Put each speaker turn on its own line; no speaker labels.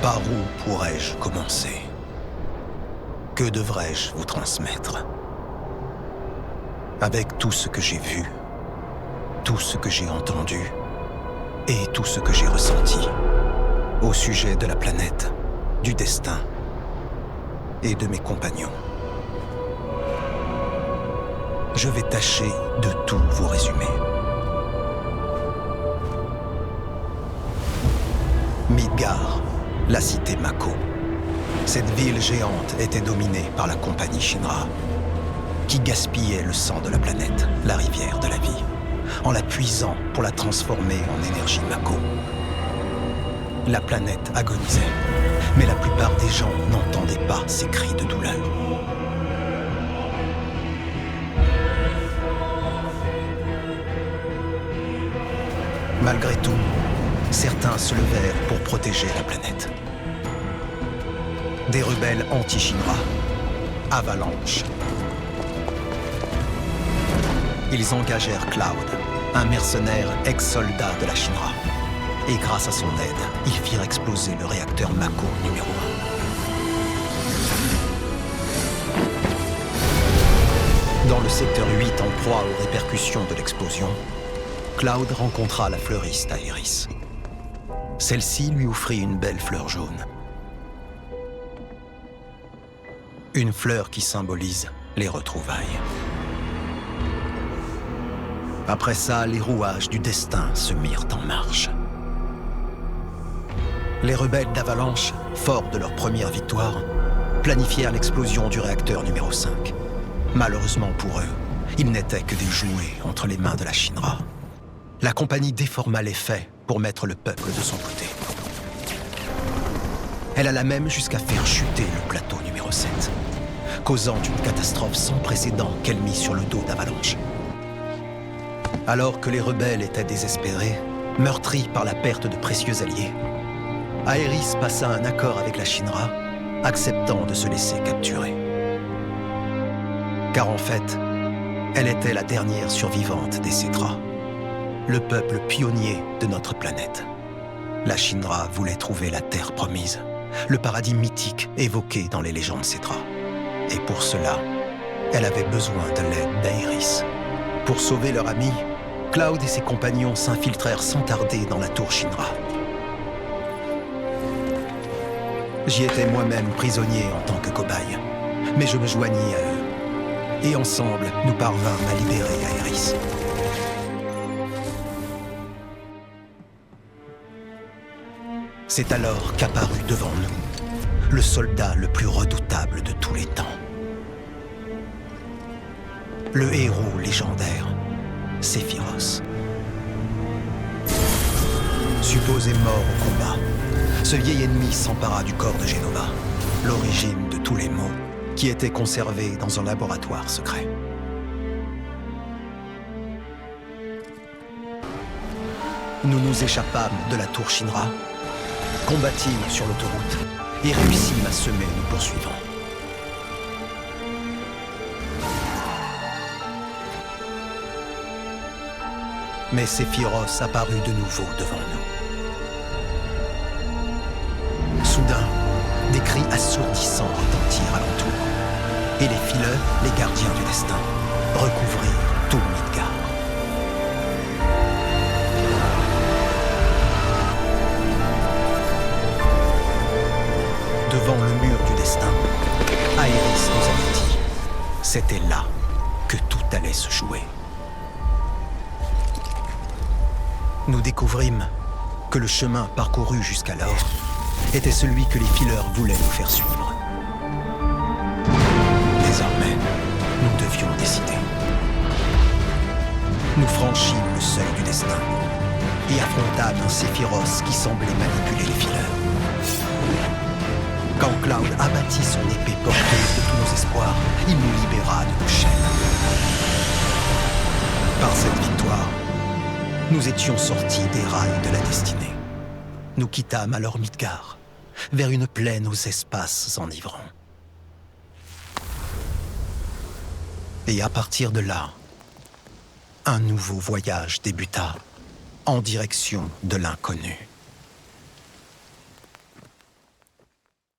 Par où pourrais-je commencer? Que devrais-je vous transmettre? Avec tout ce que j'ai vu, tout ce que j'ai entendu et tout ce que j'ai ressenti au sujet de la planète, du destin et de mes compagnons. Je vais tâcher de tout vous résumer. Midgar, la cité Mako. Cette ville géante était dominée par la compagnie Shinra, qui gaspillait le sang de la planète, la rivière de la vie, en la puisant pour la transformer en énergie Mako. La planète agonisait, mais la plupart des gens n'entendaient pas ces cris de douleur. Malgré tout, certains se levèrent pour protéger la planète. Des rebelles anti-Shinra, Avalanche. Ils engagèrent Cloud, un mercenaire ex-soldat de la Shinra. Et grâce à son aide, ils firent exploser le réacteur Mako numéro 1. Dans le secteur 8, en proie aux répercussions de l'explosion, Cloud rencontra la fleuriste Aeris. Celle-ci lui offrit une belle fleur jaune. Une fleur qui symbolise les retrouvailles. Après ça, les rouages du destin se mirent en marche. Les rebelles d'Avalanche, forts de leur première victoire, planifièrent l'explosion du réacteur numéro 5. Malheureusement pour eux, ils n'étaient que des jouets entre les mains de la Shinra. La compagnie déforma les faits pour mettre le peuple de son côté. Elle alla même jusqu'à faire chuter le plateau numéro 7, causant une catastrophe sans précédent qu'elle mit sur le dos d'Avalanche. Alors que les rebelles étaient désespérés, meurtris par la perte de précieux alliés, Aeris passa un accord avec la Shinra, acceptant de se laisser capturer. Car en fait, elle était la dernière survivante des Cetra, le peuple pionnier de notre planète. La Shinra voulait trouver la terre promise, le paradis mythique évoqué dans les légendes Cetra. Et pour cela, elle avait besoin de l'aide d'Aeris. Pour sauver leur ami, Cloud et ses compagnons s'infiltrèrent sans tarder dans la tour Shinra. J'y étais moi-même prisonnier en tant que cobaye, mais je me joignis à eux. Et ensemble, nous parvînmes à libérer Aeris. C'est alors qu'apparut devant nous le soldat le plus redoutable de tous les temps. Le héros légendaire, Sephiroth. Supposé mort au combat, ce vieil ennemi s'empara du corps de Genova, l'origine de tous les maux qui étaient conservés dans un laboratoire secret. Nous nous échappâmes de la tour Shinra, combattîmes sur l'autoroute et réussîmes à semer nos poursuivants. Mais Sephiroth apparut de nouveau devant nous. Soudain, des cris assourdissants retentirent alentour, et les fileurs, les gardiens du destin, recouvrirent tout Midgar. Devant le mur du destin, Aeris nous avertit. C'était là que tout allait se jouer. Nous découvrîmes que le chemin parcouru jusqu'alors était celui que les fileurs voulaient nous faire suivre. Désormais, nous devions décider. Nous franchîmes le seuil du destin et affrontâmes un Sephiroth qui semblait manipuler les fileurs. Quand Cloud abattit son épée porteuse de tous nos espoirs, il nous libéra de nos chaînes. Par cette victoire, nous étions sortis des rails de la destinée. Nous quittâmes alors Midgar, vers une plaine aux espaces enivrants. Et à partir de là, un nouveau voyage débuta en direction de l'inconnu.